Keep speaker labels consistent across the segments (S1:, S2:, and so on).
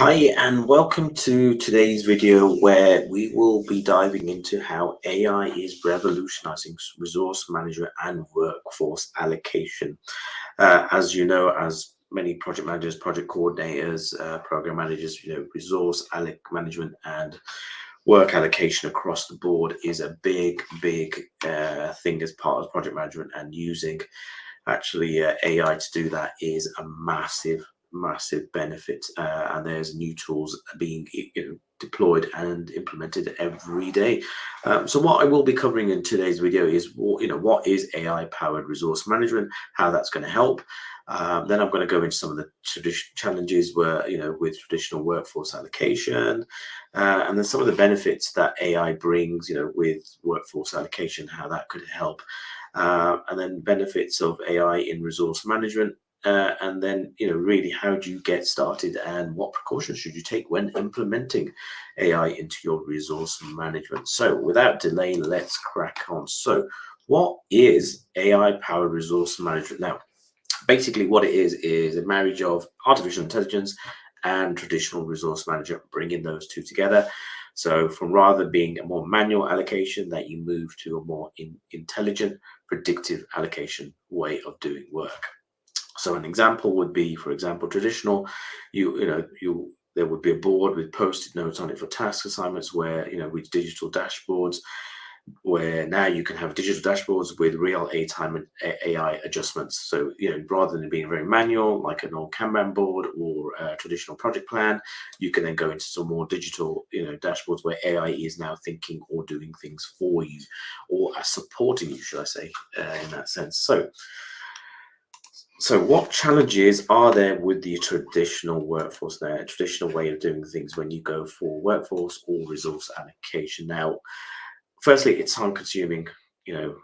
S1: Hi, and welcome to today's video where we will be diving into how AI is revolutionizing resource management and workforce allocation. As you know, as many project managers, project coordinators, program managers, resource management and work allocation across the board is a big thing as part of project management, and using actually AI to do that is a massive benefit, and there's new tools being deployed and implemented every day. So what I will be covering in today's video is what is AI powered resource management, how that's going to help. Then I'm going to go into some of the challenges where with traditional workforce allocation, and then some of the benefits that AI brings with workforce allocation, how that could help, and then benefits of AI in resource management, and then really how do you get started and what precautions should you take when implementing AI into your resource management. So without delay, let's crack on. So what is AI powered resource management? Now, basically what it is a marriage of artificial intelligence and traditional resource management, bringing those two together. So from rather being a more manual allocation, that you move to a more intelligent, predictive allocation way of doing work. So an example would be, for example, traditional, there would be a board with post-it notes on it for task assignments, where with digital dashboards, where now you can have digital dashboards with real time AI adjustments. So rather than being very manual like an old Kanban board or a traditional project plan, you can then go into some more digital dashboards where AI is now thinking or doing things for you, or supporting you, should I say, in that sense. So what challenges are there with the traditional workforce there, a traditional way of doing things when you go for workforce or resource allocation? Now, firstly, it's time consuming, to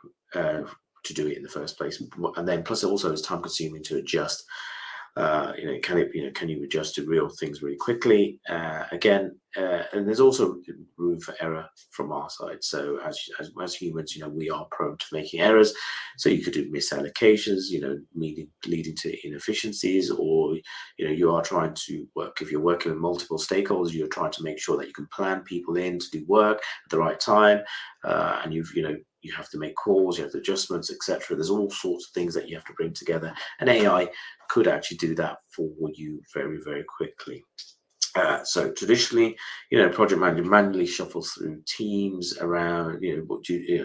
S1: do it in the first place. And then plus also it's time consuming to adjust. Can you adjust to real things really quickly? And there's also room for error from our side. So as humans, we are prone to making errors. So you could do misallocations, leading to inefficiencies, or you are trying to work. If you're working with multiple stakeholders, you're trying to make sure that you can plan people in to do work at the right time, and you have to make calls, you have to adjustments, etc. There's all sorts of things that you have to bring together, and AI could actually do that for you very quickly. So traditionally, project manager manually shuffles through teams around,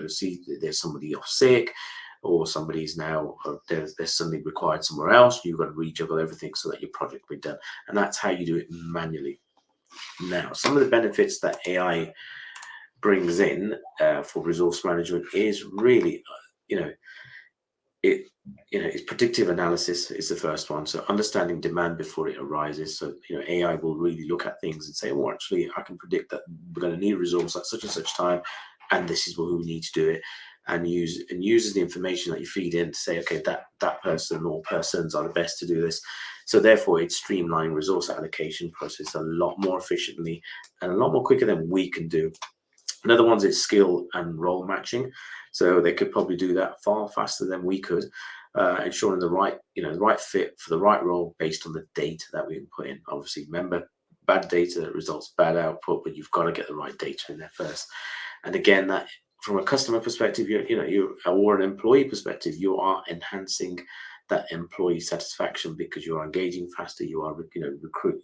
S1: see there's somebody off sick, or somebody's now they're suddenly required somewhere else. You've got to rejuggle everything so that your project will be done, and that's how you do it manually. Now, some of the benefits that AI brings in for resource management is really, it's predictive analysis is the first one. So understanding demand before it arises. So AI will really look at things and say, well, actually, I can predict that we're going to need a resource at such and such time, and this is who we need to do it, and uses the information that you feed in to say, okay, that person or persons are the best to do this. So therefore, it's streamlining resource allocation process a lot more efficiently and a lot more quicker than we can do. Another one is skill and role matching. So they could probably do that far faster than we could, ensuring the right fit for the right role based on the data that we put in. Obviously, remember, bad data results bad output, but you've got to get the right data in there first. And again, that from a customer perspective, or an employee perspective, you are enhancing that employee satisfaction because you are engaging faster, you are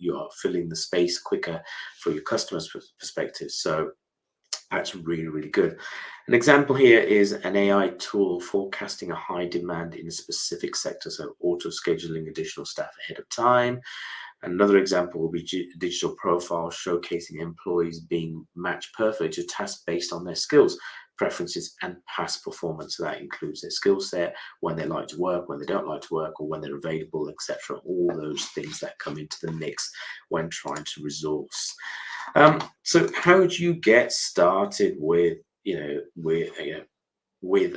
S1: you are filling the space quicker for your customers' perspective. So that's really good. An example here is an AI tool forecasting a high demand in a specific sector, so auto scheduling additional staff ahead of time. Another example will be digital profiles showcasing employees being matched perfectly to tasks based on their skills, preferences, and past performance. So that includes their skill set, when they like to work, when they don't like to work, or when they're available, etc. All those things that come into the mix when trying to resource. So how do you get started with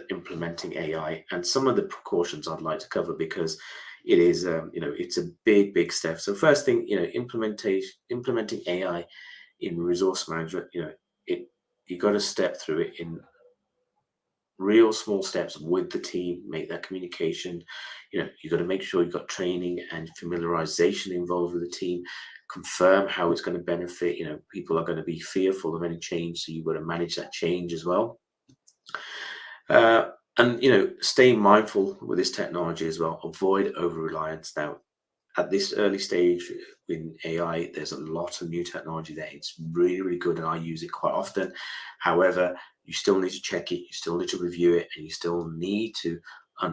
S1: implementing AI, and some of the precautions I'd like to cover, because it is it's a big step. So first thing, implementing AI in resource management, you got to step through it in real small steps with the team, make that communication. You got to make sure you've got training and familiarization involved with the team, confirm how it's going to benefit. People are going to be fearful of any change, so you've got to manage that change as well. And stay mindful with this technology as well. Avoid over reliance. Now, at this early stage in AI, there's a lot of new technology there. It's really, really good, and I use it quite often. However, you still need to check it, you still need to review it, and you still need to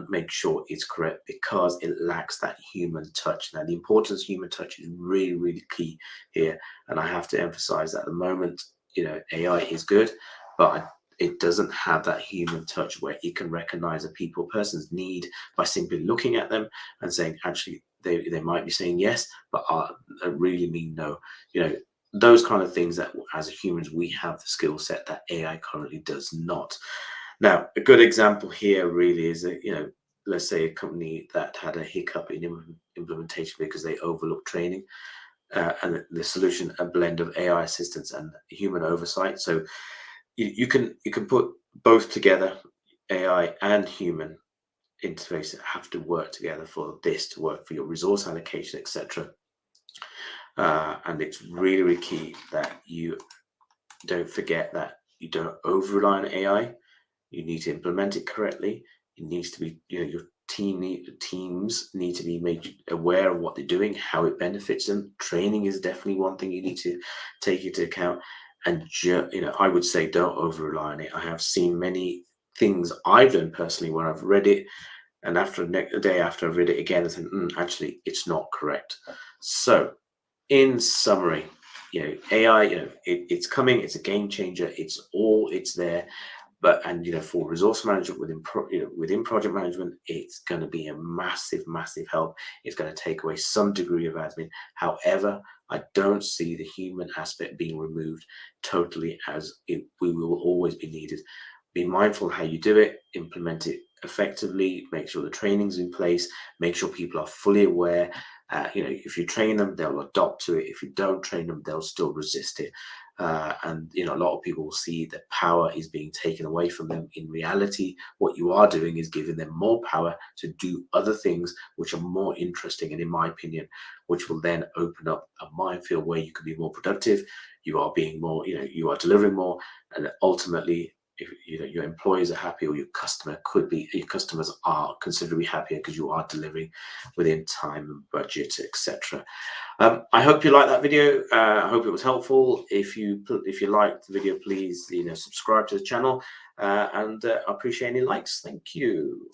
S1: make sure it's correct, because it lacks that human touch. Now, the importance of human touch is really, really key here, and I have to emphasize that at the moment, AI is good, but it doesn't have that human touch where it can recognize a person's need by simply looking at them and saying, actually, they might be saying yes, but really mean no. Those kind of things that as humans we have the skill set that AI currently does not. Now, a good example here really is that, let's say a company that had a hiccup in implementation because they overlooked training, and the solution, a blend of AI assistance and human oversight. So you can put both together, AI and human interface that have to work together for this to work, for your resource allocation, etc. And it's really, really key that you don't forget that you don't over rely on AI. You need to implement it correctly. It needs to be, your teams need to be made aware of what they're doing, how it benefits them. Training is definitely one thing you need to take into account. And I would say don't over rely on it. I have seen many things I've done personally where I've read it, and after a day after I've read it again, I think, actually, it's not correct. So, in summary, AI, it's coming. It's a game changer. It's there. But for resource management within project management, it's going to be a massive, massive help. It's going to take away some degree of admin. However, I don't see the human aspect being removed totally, as we will always be needed. Be mindful how you do it, implement it effectively, make sure the training's in place, make sure people are fully aware. If you train them, they'll adopt to it. If you don't train them, they'll still resist it. And a lot of people will see that power is being taken away from them. In reality, what you are doing is giving them more power to do other things which are more interesting, and in my opinion, which will then open up a minefield where you can be more productive. You are being more, you are delivering more, and ultimately, if your employees are happy, or your customers are considerably happier because you are delivering within time and budget, etc. I hope you liked that video. I hope it was helpful. If you liked the video, please subscribe to the channel, and I appreciate any likes. Thank you.